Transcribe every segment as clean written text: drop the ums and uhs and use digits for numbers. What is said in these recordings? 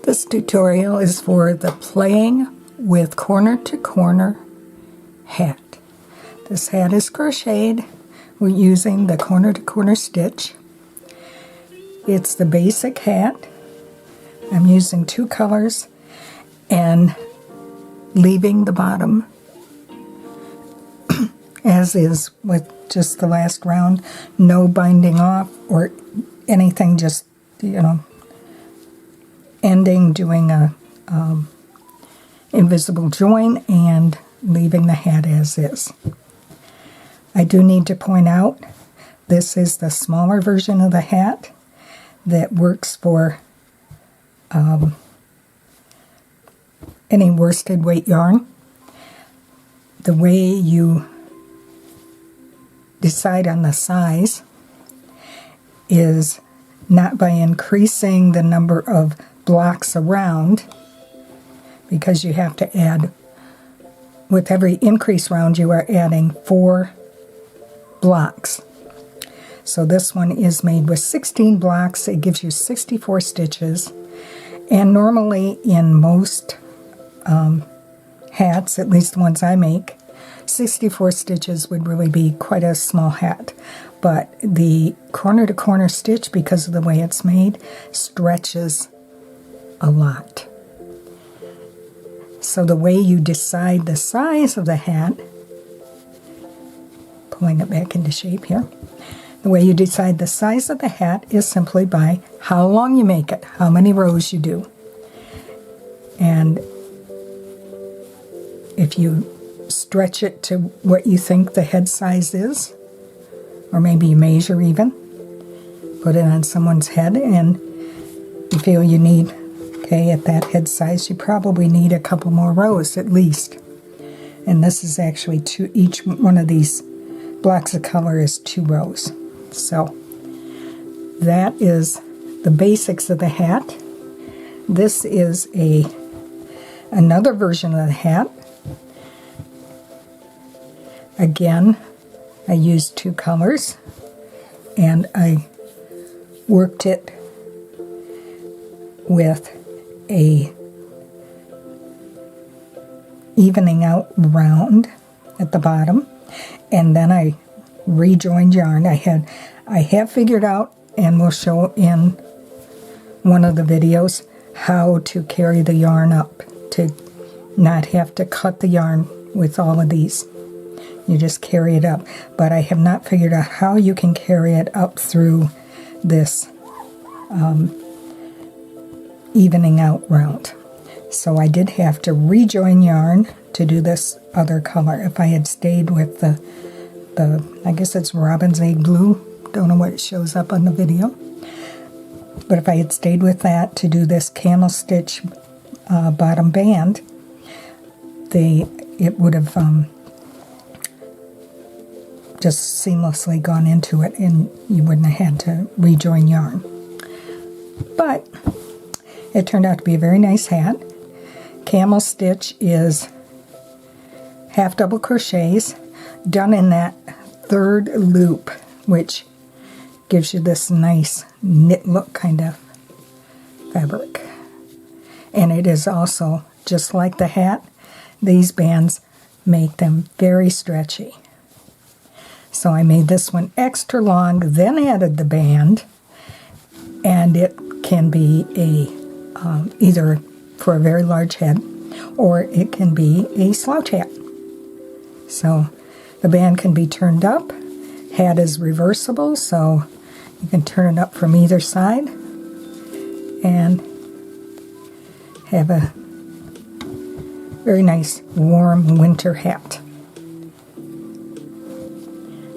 This tutorial is for the playing with corner to corner hat. This hat is crocheted. We're using the corner to corner stitch. It's the basic hat. I'm using 2 colors and leaving the bottom as is with just the last round. No binding off or anything, just, you know, ending, doing a invisible join and leaving the hat as is. I do need to point out this is the smaller version of the hat that works for any worsted weight yarn. The way you decide on the size is not by increasing the number of blocks around, because you have to add, with every increase round you are adding 4 blocks. So this one is made with 16 blocks. It gives you 64 stitches, and normally in most hats, at least the ones I make, 64 stitches would really be quite a small hat. But the corner to corner stitch, because of the way it's made, stretches a lot. So the way you decide the size of the hat, pulling it back into shape here, the way you decide the size of the hat is simply by how long you make it, how many rows you do. And if you stretch it to what you think the head size is, or maybe you measure even, put it on someone's head, and you feel you need, okay, at that head size, you probably need a couple more rows at least. And this is actually 2, each one of these blocks of color is 2 rows. So that is the basics of the hat. This is another version of the hat. Again, I used 2 colors, and I worked it with a evening out round at the bottom, and then I rejoined yarn. I have figured out, and we'll show in one of the videos, how to carry the yarn up to not have to cut the yarn with all of these. You just carry it up. But I have not figured out how you can carry it up through this evening out round. So I did have to rejoin yarn to do this other color. If I had stayed with the I guess it's Robin's Egg Blue, don't know what it shows up on the video, but if I had stayed with that to do this camel stitch bottom band, it would have just seamlessly gone into it, and you wouldn't have had to rejoin yarn. But it turned out to be a very nice hat. Camel stitch is half double crochets done in that 3rd loop, which gives you this nice knit look kind of fabric. And it is also, just like the hat, these bands make them very stretchy. So I made this one extra long, then added the band, and it can be either for a very large head, or it can be a slouch hat. So the band can be turned up. Hat is reversible, so you can turn it up from either side and have a very nice warm winter hat.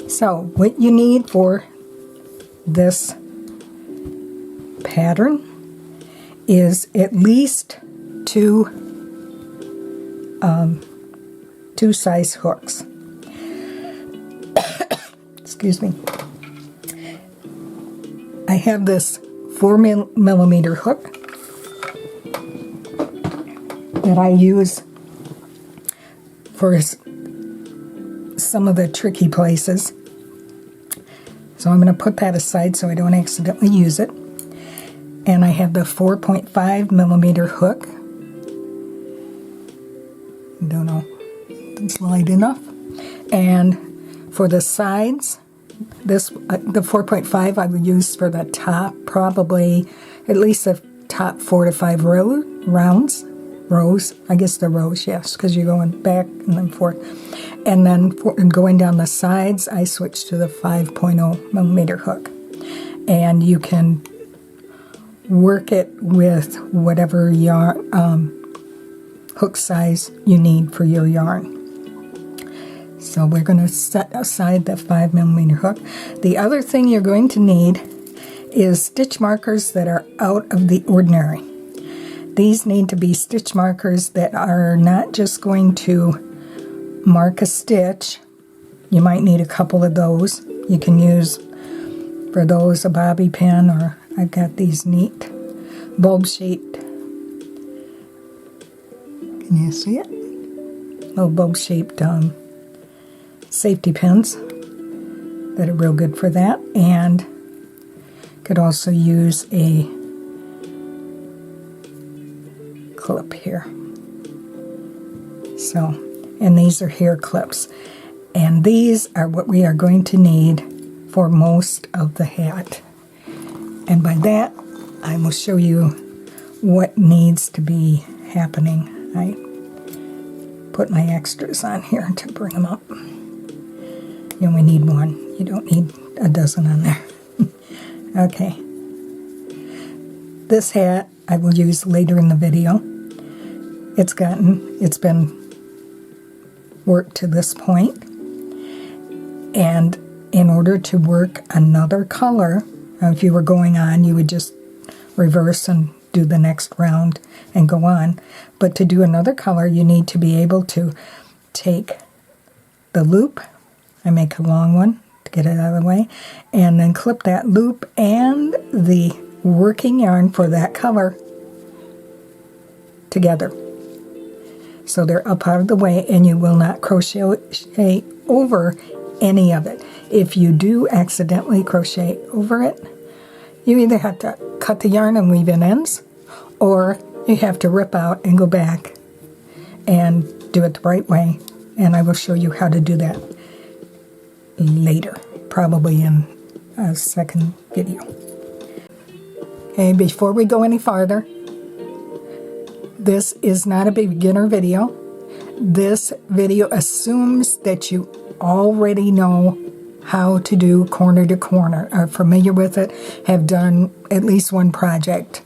So what you need for this pattern is at least 2 size hooks. Excuse me. I have this 4mm hook that I use for some of the tricky places. So I'm going to put that aside so I don't accidentally use it. and I have the 4.5 millimeter hook. Don't know if it's light enough. And for the sides, this the 4.5 I would use for the top, probably at least the top 4 to 5 rows. I guess the rows, yes, because you're going back and then forth. And then going down the sides, I switched to the 5.0 millimeter hook. And you can work it with whatever yarn, hook size you need for your yarn. So we're going to set aside the 5 millimeter hook. The other thing you're going to need is stitch markers that are out of the ordinary. These need to be stitch markers that are not just going to mark a stitch. You might need a couple of those. You can use, for those, a bobby pin, or I've got these neat bulb-shaped, can you see it? Little bulb-shaped safety pins that are real good for that. And could also use a clip here. So, and these are hair clips. And these are what we are going to need for most of the hat. And by that, I will show you what needs to be happening. I put my extras on here to bring them up. You only need one. You don't need a dozen on there. Okay. This hat I will use later in the video. It's been worked to this point. And in order to work another color, if you were going on, you would just reverse and do the next round and go on. But to do another color, you need to be able to take the loop. I make a long one to get it out of the way, and then clip that loop and the working yarn for that color together. So they're up out of the way, and you will not crochet over any of it. If you do accidentally crochet over it, you either have to cut the yarn and weave in ends, or you have to rip out and go back and do it the right way. And I will show you how to do that later, probably in a second video. Okay, before we go any farther, this is not a beginner video. This video assumes that you already know how to do corner to corner, are familiar with it, have done at least one project,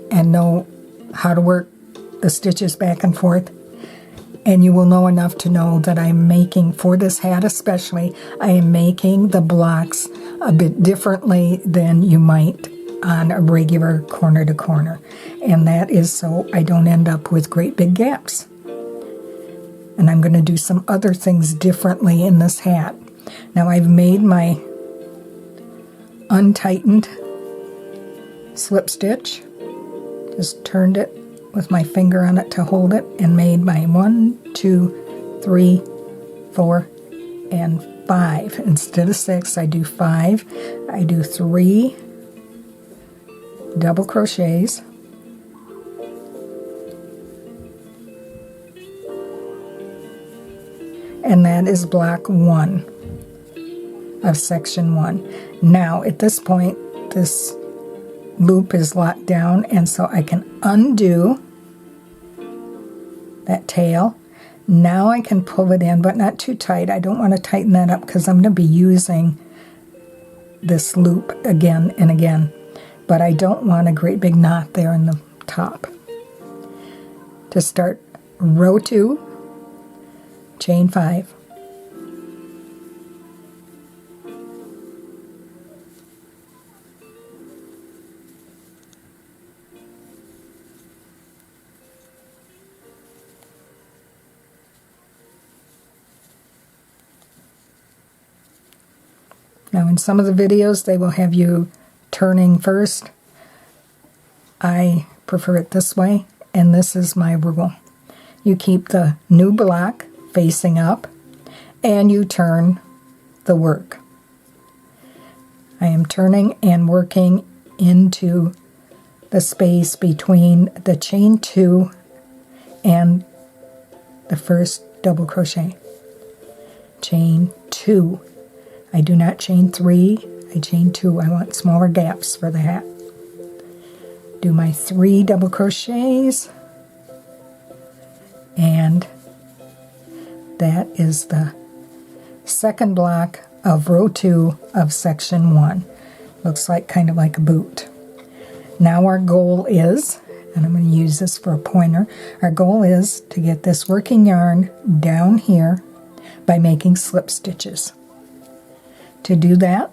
and know how to work the stitches back and forth. And you will know enough to know that I'm making, for this hat especially, I am making the blocks a bit differently than you might on a regular corner to corner. And that is so I don't end up with great big gaps. And I'm going to do some other things differently in this hat. Now I've made my untightened slip stitch. Just turned it with my finger on it to hold it, and made my 1, 2, 3, 4, and 5. Instead of 6, I do 5. I do 3 double crochets, and that is block 1 of section 1. Now at this point, this loop is locked down, and so I can undo that tail. Now I can pull it in, but not too tight. I don't want to tighten that up because I'm going to be using this loop again and again. But I don't want a great big knot there in the top. To start, row 2, chain 5. Now in some of the videos they will have you turning first. I prefer it this way, and this is my rule. You keep the new block facing up, and you turn the work. I am turning and working into the space between the chain 2 and the first double crochet. Chain 2. I do not chain 3, I chain 2. I want smaller gaps for the hat. Do my 3 double crochets, and that is the second block of row 2 of section 1. Looks like kind of like a boot. Now our goal is, and I'm going to use this for a pointer, our goal is to get this working yarn down here by making slip stitches. To do that,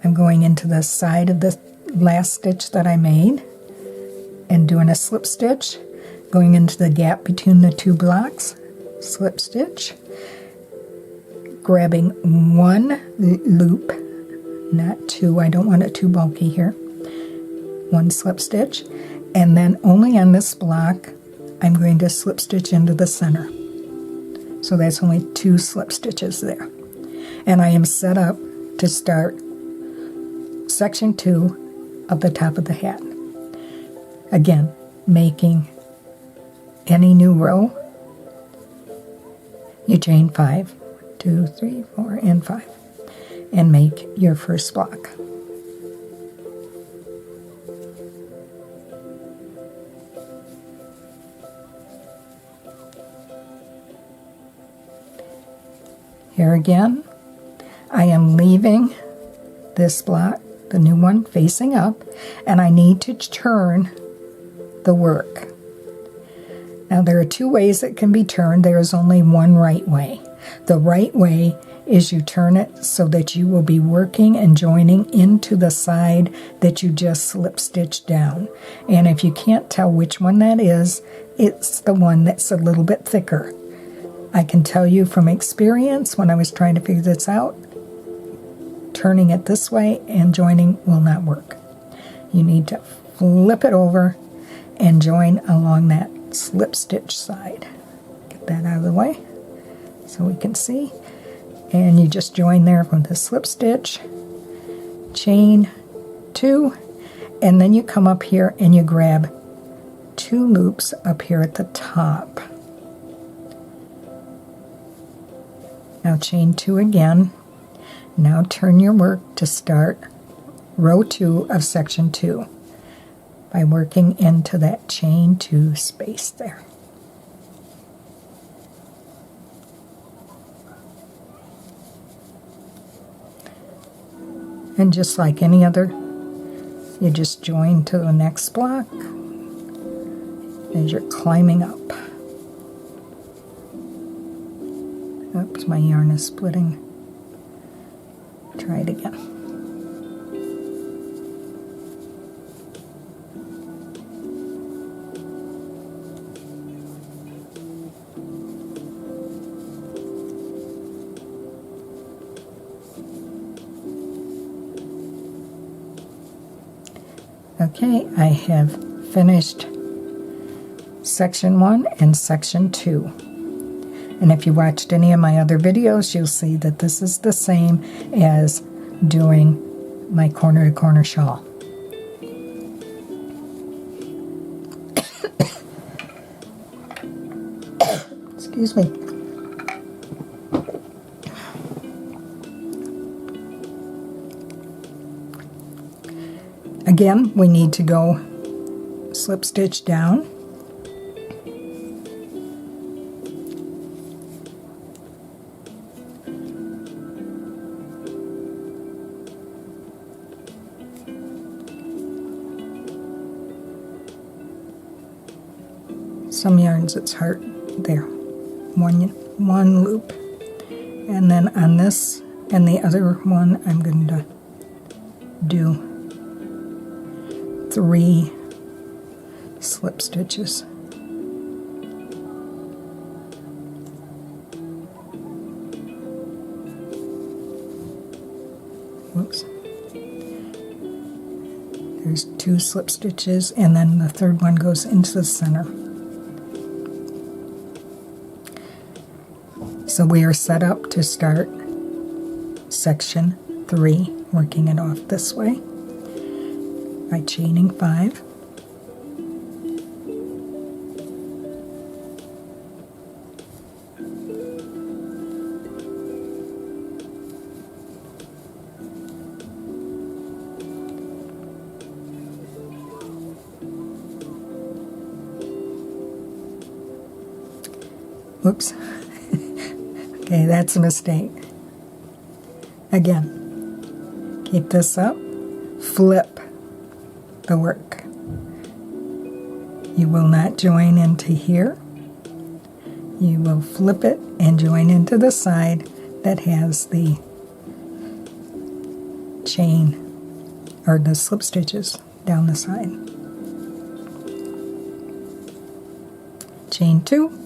I'm going into the side of the last stitch that I made and doing a slip stitch, going into the gap between the 2 blocks, slip stitch, grabbing 1 loop, not 2, I don't want it too bulky here, 1 slip stitch, and then only on this block I'm going to slip stitch into the center. So that's only 2 slip stitches there. And I am set up to start section 2 of the top of the hat. Again, making any new row, you chain 5, 2, 3, 4, and 5, and make your first block. Here again, I am leaving this block, the new one, facing up, and I need to turn the work. Now there are 2 ways it can be turned. There is only one right way. The right way is you turn it so that you will be working and joining into the side that you just slip stitched down. And if you can't tell which one that is, it's the one that's a little bit thicker. I can tell you from experience, when I was trying to figure this out, turning it this way and joining will not work. You need to flip it over and join along that slip stitch side. Get that out of the way so we can see. And you just join there from the slip stitch, chain 2, and then you come up here and you grab 2 loops up here at the top. Now chain 2 again. Now turn your work to start row 2 of section 2 by working into that chain 2 space there. And just like any other, you just join to the next block as you're climbing up. Oops, my yarn is splitting. Try it again. Okay, I have finished section 1 and section 2. And if you watched any of my other videos, you'll see that this is the same as doing my corner-to-corner shawl. Excuse me. Again, we need to go slip stitch down. Some yarns it's hard there, one loop, and then on this and the other one I'm going to do 3 slip stitches. Whoops. There's 2 slip stitches, and then the third one goes into the center. So we are set up to start section 3, working it off this way. by chaining 5. Whoops. Okay, that's a mistake. Again, keep this up, flip the work. You will not join into here. You will flip it and join into the side that has the chain or the slip stitches down the side. Chain 2.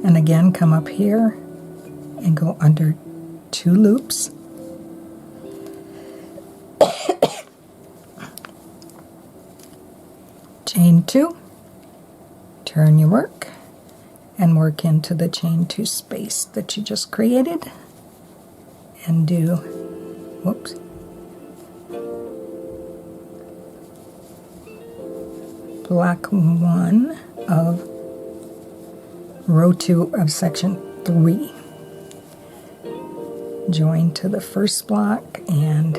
And again, come up here and go under 2 loops. Chain 2, turn your work, and work into the chain 2 space that you just created, and do, whoops, block 1 of row 2 of section 3. Join to the first block and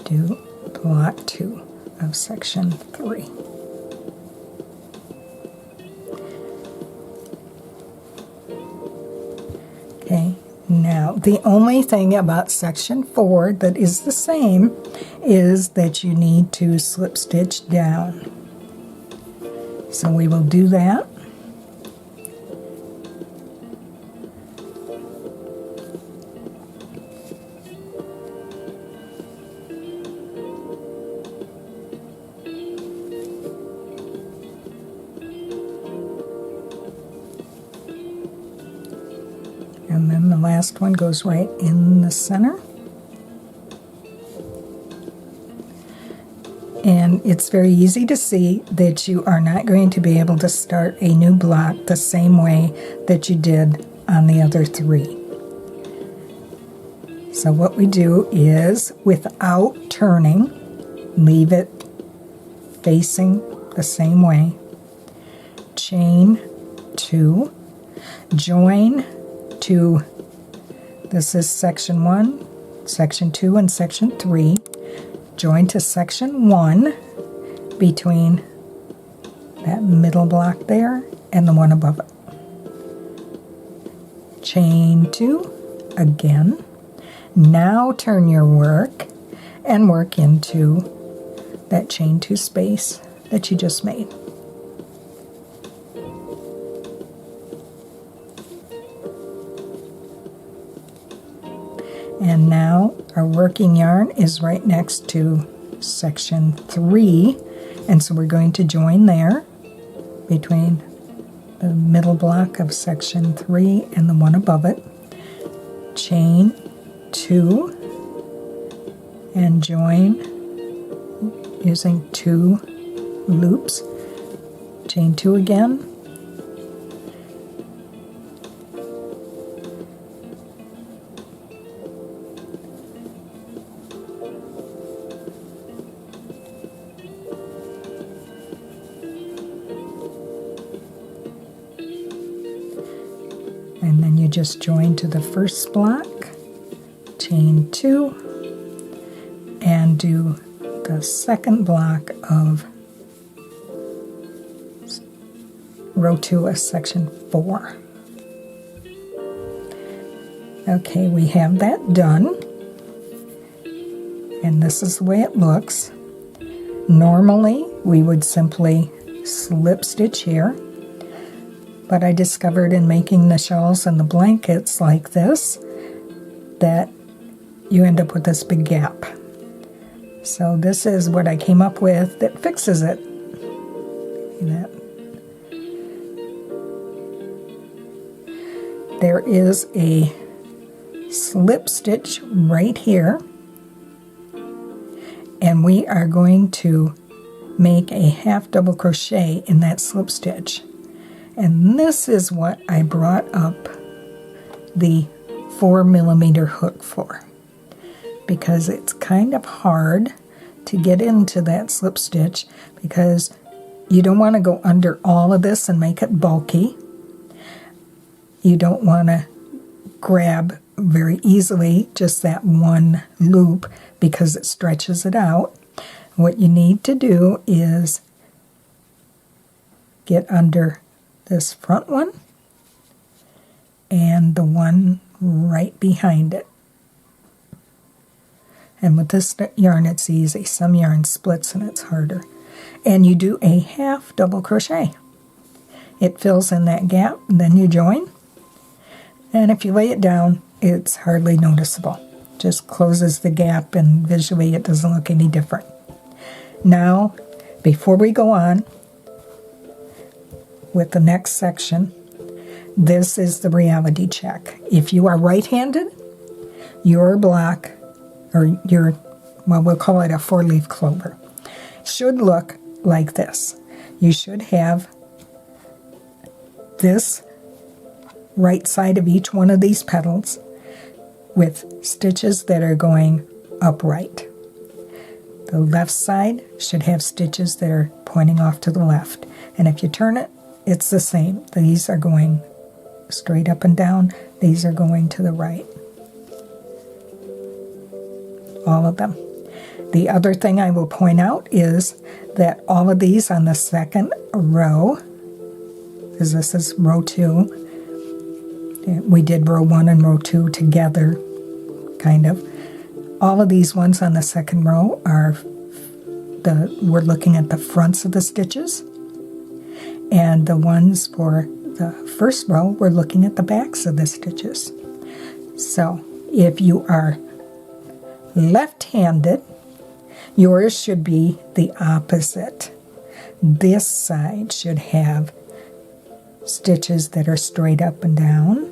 do block 2 of section 3. Okay. Now, the only thing about section 4 that is the same is that you need to slip stitch down. So we will do that. And then the last one goes right in the center. And it's very easy to see that you are not going to be able to start a new block the same way that you did on the other 3. So what we do is, without turning, leave it facing the same way. Chain 2, join to, this is section 1, section 2, and section 3. Join to section 1 between that middle block there and the one above it. Chain 2 again. Now turn your work and work into that chain 2 space that you just made. And now our working yarn is right next to section 3, and so we're going to join there between the middle block of section 3 and the one above it. Chain 2 and join using 2 loops. Chain 2 again. And then you just join to the first block, chain 2, and do the second block of row 2 of section 4. Okay, we have that done, and this is the way it looks. Normally, we would simply slip stitch here, but I discovered in making the shawls and the blankets like this that you end up with this big gap. So this is what I came up with that fixes it. See that? There is a slip stitch right here, and we are going to make a half double crochet in that slip stitch. And this is what I brought up the 4mm hook for, because it's kind of hard to get into that slip stitch because you don't want to go under all of this and make it bulky. You don't want to grab very easily just that one loop because it stretches it out. What you need to do is get under this front one and the one right behind it. And with this yarn, it's easy. Some yarn splits and it's harder. And you do a half double crochet. It fills in that gap, and then you join. And if you lay it down, it's hardly noticeable. Just closes the gap, and visually it doesn't look any different. Now, before we go on with the next section, this is the reality check. If you are right-handed, your block, or your, well, we'll call it a 4-leaf clover, should look like this. You should have this right side of each one of these petals with stitches that are going upright. The left side should have stitches that are pointing off to the left. And if you turn it, it's the same. These are going straight up and down. These are going to the right. All of them. The other thing I will point out is that all of these on the second row, because this is row 2, we did row 1 and row 2 together, kind of. All of these ones on the second row are we're looking at the fronts of the stitches, and the ones for the first row, we're looking at the backs of the stitches. So if you are left-handed, yours should be the opposite. This side should have stitches that are straight up and down,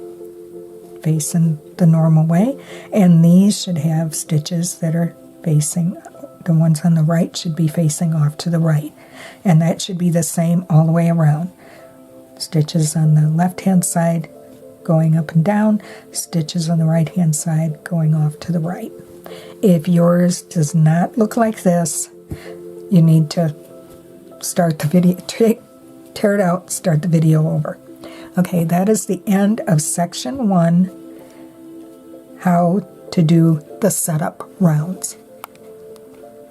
facing the normal way, and these should have stitches that are facing, the ones on the right should be facing off to the right, and that should be the same all the way around. Stitches on the left-hand side going up and down, stitches on the right-hand side going off to the right. If yours does not look like this, you need to start the video, tear it out, start the video over. Okay, that is the end of section 1, how to do the setup rounds.